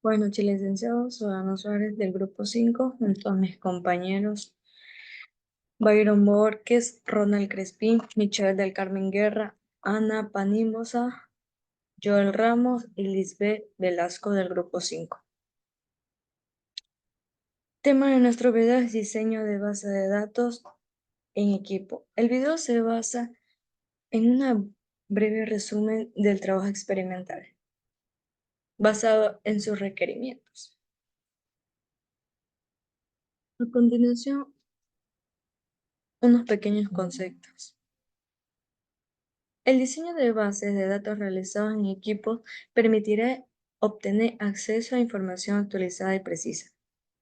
Buenas noches, licenciado. Soy Ana Suárez del Grupo 5, junto a mis compañeros Byron Borges, Ronald Crespín, Michelle del Carmen Guerra, Ana Panimosa, Joel Ramos y Lisbeth Velasco del Grupo 5. Tema de nuestro video es diseño de base de datos en equipo. El video se basa en un breve resumen del trabajo experimental, basado en sus requerimientos. A continuación, unos pequeños conceptos. El diseño de bases de datos realizados en equipos permitirá obtener acceso a información actualizada y precisa.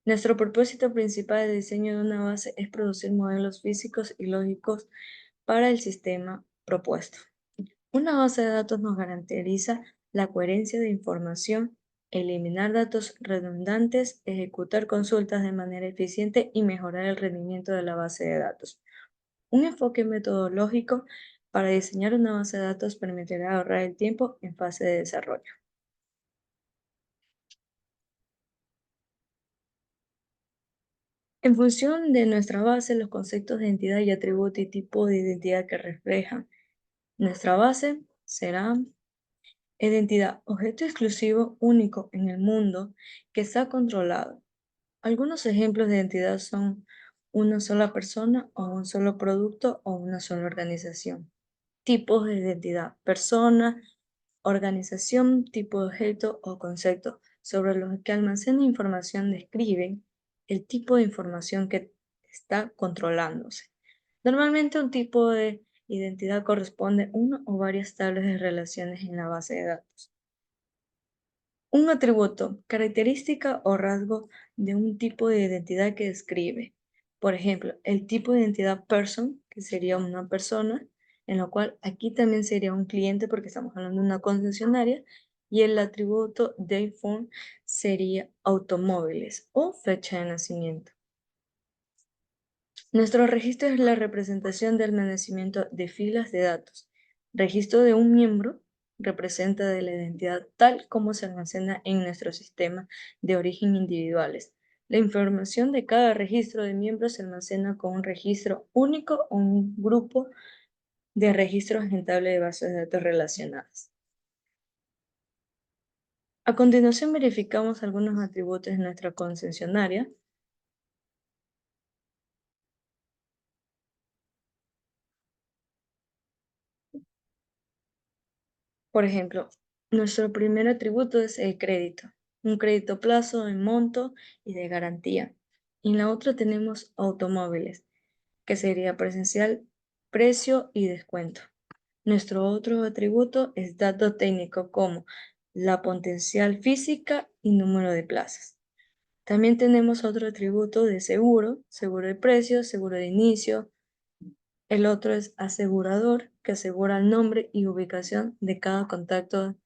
Nuestro propósito principal de diseño de una base es producir modelos físicos y lógicos para el sistema propuesto. Una base de datos nos garantiza la coherencia de información, eliminar datos redundantes, ejecutar consultas de manera eficiente y mejorar el rendimiento de la base de datos. Un enfoque metodológico para diseñar una base de datos permitirá ahorrar el tiempo en fase de desarrollo. En función de nuestra base, los conceptos de entidad y atributo y tipo de identidad que reflejan nuestra base serán identidad, objeto exclusivo único en el mundo que está controlado. Algunos ejemplos de identidad son una sola persona o un solo producto o una sola organización. Tipos de identidad: persona, organización, tipo de objeto o concepto sobre los que almacena información describen el tipo de información que está controlándose. Normalmente un tipo de identidad corresponde a una o varias tablas de relaciones en la base de datos. Un atributo, característica o rasgo de un tipo de identidad que describe. Por ejemplo, el tipo de identidad person, que sería una persona, en lo cual aquí también sería un cliente porque estamos hablando de una concesionaria, y el atributo date form sería automóviles o fecha de nacimiento. Nuestro registro es la representación del almacenamiento de filas de datos. Registro de un miembro representa de la identidad tal como se almacena en nuestro sistema de origen individuales. La información de cada registro de miembros se almacena con un registro único o un grupo de registros en tabla de bases de datos relacionadas. A continuación verificamos algunos atributos de nuestra concesionaria. Por ejemplo, nuestro primer atributo es el crédito, un crédito plazo en monto y de garantía. Y en la otra tenemos automóviles, que sería presencial, precio y descuento. Nuestro otro atributo es dato técnico como la potencial física y número de plazas. También tenemos otro atributo de seguro, seguro de precio, seguro de inicio. El otro es asegurador, que asegura el nombre y ubicación de cada contacto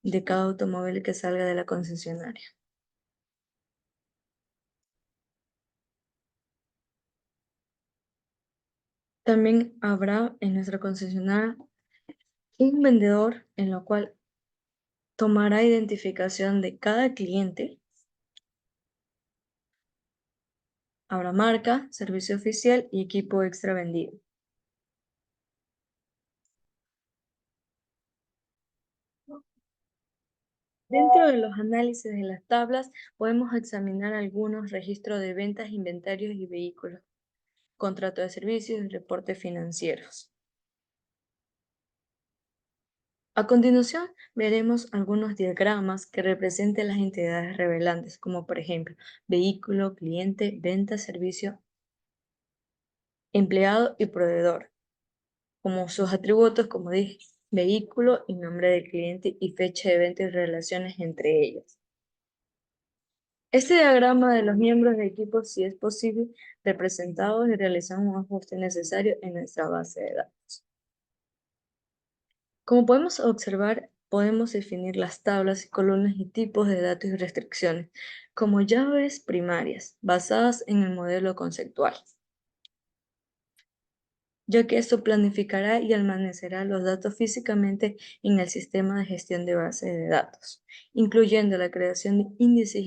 de cada automóvil que salga de la concesionaria. También habrá en nuestra concesionaria un vendedor en lo cual tomará identificación de cada cliente. Habrá marca, servicio oficial y equipo extra vendido. Dentro de los análisis de las tablas podemos examinar algunos registros de ventas, inventarios y vehículos, contrato de servicios y reportes financieros. A continuación, veremos algunos diagramas que representen las entidades revelantes, como por ejemplo, vehículo, cliente, venta, servicio, empleado y proveedor, como sus atributos, como dije, vehículo y nombre del cliente y fecha de venta y relaciones entre ellos. Este diagrama de los miembros de equipo, si es posible, representados y realizamos un ajuste necesario en nuestra base de datos. Como podemos observar, podemos definir las tablas y columnas y tipos de datos y restricciones como llaves primarias basadas en el modelo conceptual. ya que esto planificará y almacenará los datos físicamente en el sistema de gestión de bases de datos, incluyendo la creación de índices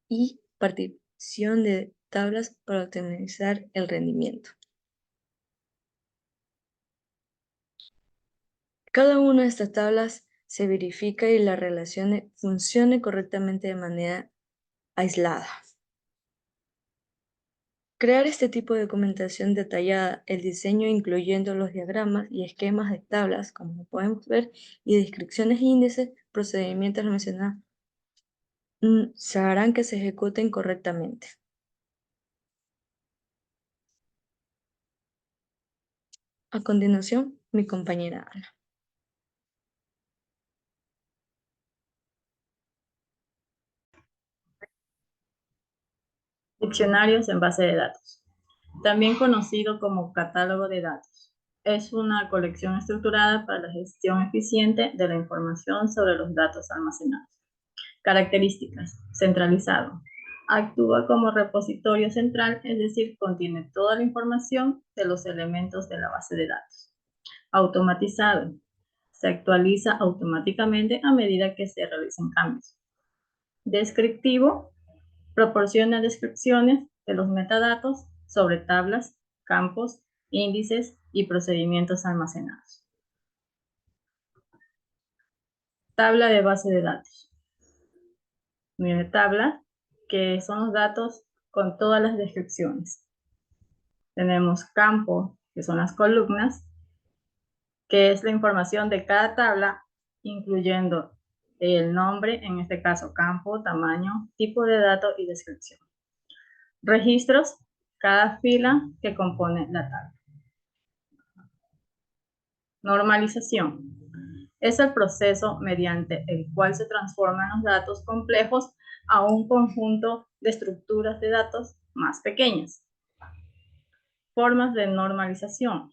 y partición de tablas para optimizar el rendimiento. Cada una de estas tablas se verifica y la relación funcione correctamente de manera aislada. Crear este tipo de documentación detallada, el diseño incluyendo los diagramas y esquemas de tablas, como podemos ver, y descripciones e índices, procedimientos mencionados, se harán que se ejecuten correctamente. A continuación, mi compañera Ana. Diccionarios en base de datos, también conocido como catálogo de datos. Es una colección estructurada para la gestión eficiente de la información sobre los datos almacenados. Características: centralizado. Actúa como repositorio central, es decir, contiene toda la información de los elementos de la base de datos. Automatizado. Se actualiza automáticamente a medida que se realicen cambios. Descriptivo. Proporciona descripciones de los metadatos sobre tablas, campos, índices y procedimientos almacenados. Tabla de base de datos. Mire, tabla, que son los datos con todas las descripciones. Tenemos campo, que son las columnas, que es la información de cada tabla, incluyendo el nombre, en este caso campo, tamaño, tipo de dato y descripción. Registros, cada fila que compone la tabla. Normalización. Es el proceso mediante el cual se transforman los datos complejos a un conjunto de estructuras de datos más pequeñas. Formas de normalización.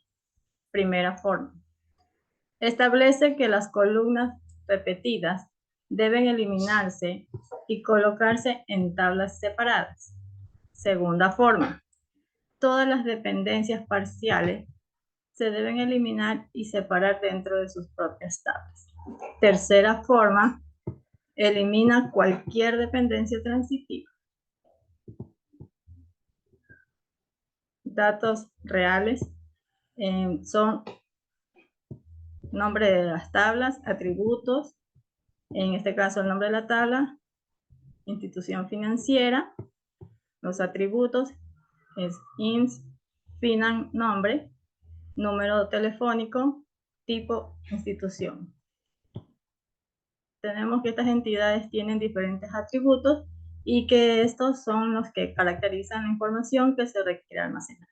Primera forma. Establece que las columnas repetidas deben eliminarse y colocarse en tablas separadas. Segunda forma. Todas las dependencias parciales se deben eliminar y separar dentro de sus propias tablas. Tercera forma, elimina cualquier dependencia transitiva. Datos reales son nombre de las tablas, atributos, en este caso el nombre de la tabla, institución financiera, los atributos es INS, finan, nombre, número telefónico, tipo, institución. Tenemos que estas entidades tienen diferentes atributos y que estos son los que caracterizan la información que se requiere almacenar.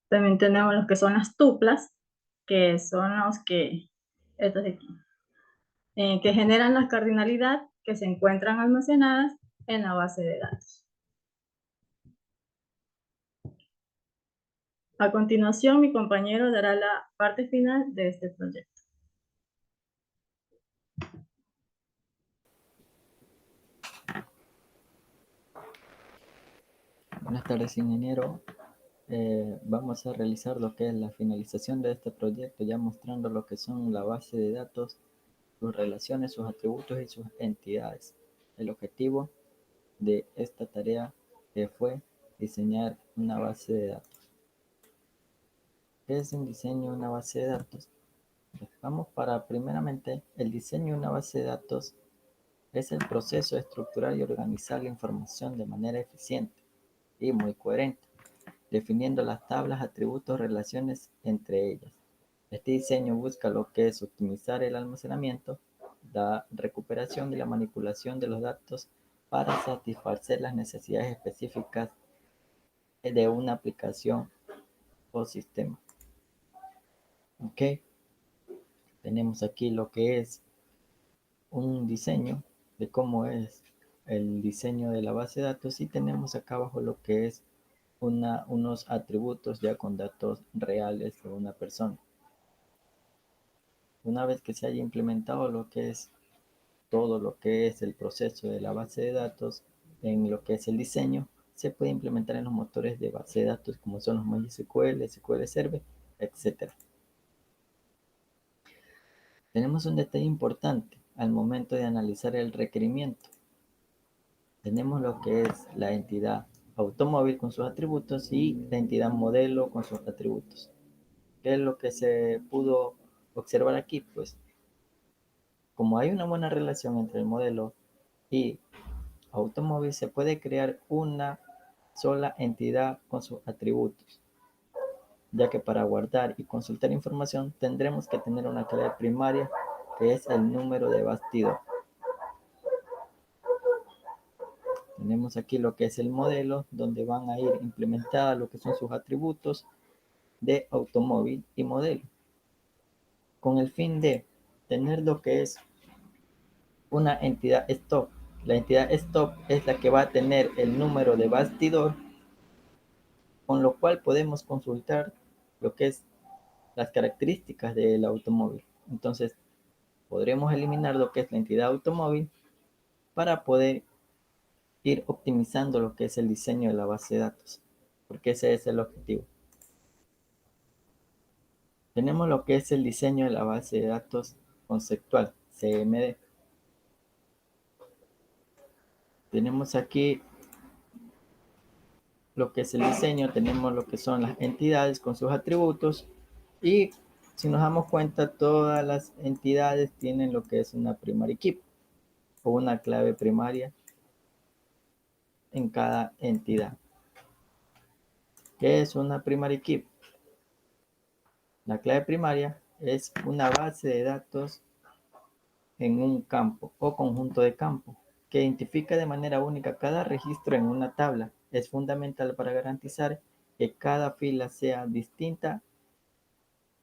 También tenemos los que son las tuplas, que son los que, estos de aquí, que generan la cardinalidad que se encuentran almacenadas en la base de datos. A continuación, mi compañero dará la parte final de este proyecto. Buenas tardes, ingeniero. Vamos a realizar lo que es la finalización de este proyecto, ya mostrando lo que son la base de datos, sus relaciones, sus atributos y sus entidades. El objetivo de esta tarea fue diseñar una base de datos. ¿Qué es un diseño de una base de datos? Vamos para primeramente el diseño de una base de datos es el proceso de estructurar y organizar la información de manera eficiente y muy coherente, definiendo las tablas, atributos, relaciones entre ellas. Este diseño busca lo que es optimizar el almacenamiento, la recuperación y la manipulación de los datos para satisfacer las necesidades específicas de una aplicación o sistema. Ok, tenemos aquí lo que es un diseño de cómo es el diseño de la base de datos y tenemos acá abajo lo que es unos atributos ya con datos reales de una persona. Una vez que se haya implementado lo que es todo lo que es el proceso de la base de datos en lo que es el diseño, se puede implementar en los motores de base de datos como son los MySQL, SQL Server, etc. Tenemos un detalle importante al momento de analizar el requerimiento. Tenemos lo que es la entidad automóvil con sus atributos y la entidad modelo con sus atributos. ¿Qué es lo que se pudo observar aquí? Pues como hay una buena relación entre el modelo y automóvil, se puede crear una sola entidad con sus atributos, ya que para guardar y consultar información tendremos que tener una clave primaria que es el número de bastidor. Tenemos aquí lo que es el modelo, donde van a ir implementadas lo que son sus atributos de automóvil y modelo, con el fin de tener lo que es una entidad stop. La entidad stop es la que va a tener el número de bastidor, con lo cual podemos consultar lo que es las características del automóvil. Entonces, podremos eliminar lo que es la entidad automóvil para poder ir optimizando lo que es el diseño de la base de datos, porque ese es el objetivo. Tenemos lo que es el diseño de la base de datos conceptual, CMD. Tenemos aquí lo que es el diseño, tenemos lo que son las entidades con sus atributos y si nos damos cuenta todas las entidades tienen lo que es una primary key o una clave primaria en cada entidad. ¿Qué es una primary key? La clave primaria es una base de datos en un campo o conjunto de campos que identifica de manera única cada registro en una tabla. Es fundamental para garantizar que cada fila sea distinta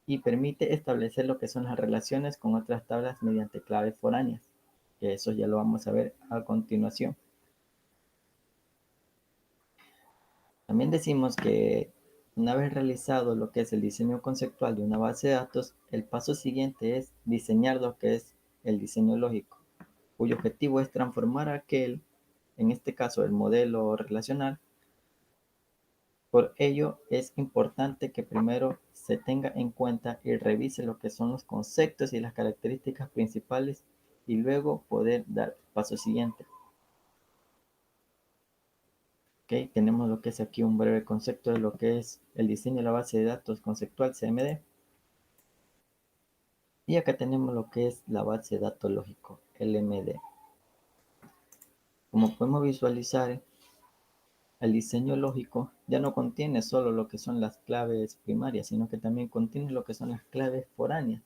y permite establecer lo que son las relaciones con otras tablas mediante claves foráneas, que eso ya lo vamos a ver a continuación. También decimos que una vez realizado lo que es el diseño conceptual de una base de datos, el paso siguiente es diseñar lo que es el diseño lógico, cuyo objetivo es transformar aquel, en este caso el modelo relacional. Por ello es importante que primero se tenga en cuenta y revise lo que son los conceptos y las características principales y luego poder dar el paso siguiente. Okay, tenemos lo que es aquí un breve concepto de lo que es el diseño de la base de datos conceptual CMD. Y acá tenemos lo que es la base de datos lógico, LMD. Como podemos visualizar, el diseño lógico ya no contiene solo lo que son las claves primarias, sino que también contiene lo que son las claves foráneas.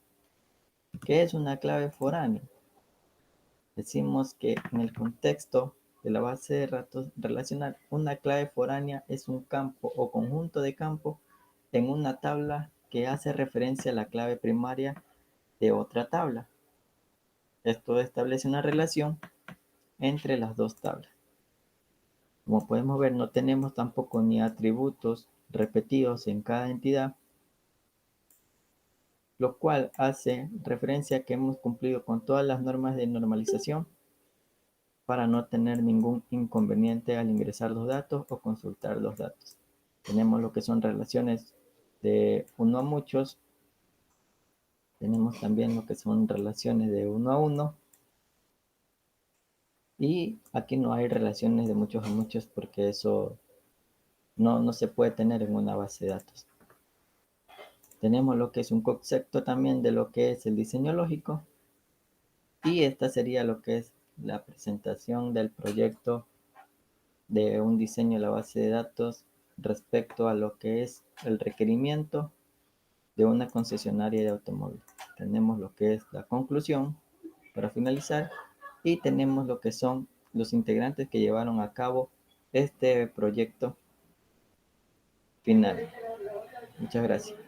¿Qué es una clave foránea? Decimos que en el contexto de la base de datos relacional, una clave foránea es un campo o conjunto de campos en una tabla que hace referencia a la clave primaria de otra tabla. Esto establece una relación entre las dos tablas. Como podemos ver, no tenemos tampoco ni atributos repetidos en cada entidad, lo cual hace referencia a que hemos cumplido con todas las normas de normalización para no tener ningún inconveniente al ingresar los datos o consultar los datos. Tenemos lo que son relaciones de uno a muchos, tenemos también lo que son relaciones de uno a uno, y aquí no hay relaciones de muchos a muchos porque eso no se puede tener en una base de datos. Tenemos lo que es un concepto también de lo que es el diseño lógico, y esta sería lo que es la presentación del proyecto de un diseño de la base de datos respecto a lo que es el requerimiento de una concesionaria de automóvil. Tenemos lo que es la conclusión para finalizar y tenemos lo que son los integrantes que llevaron a cabo este proyecto final. Muchas gracias.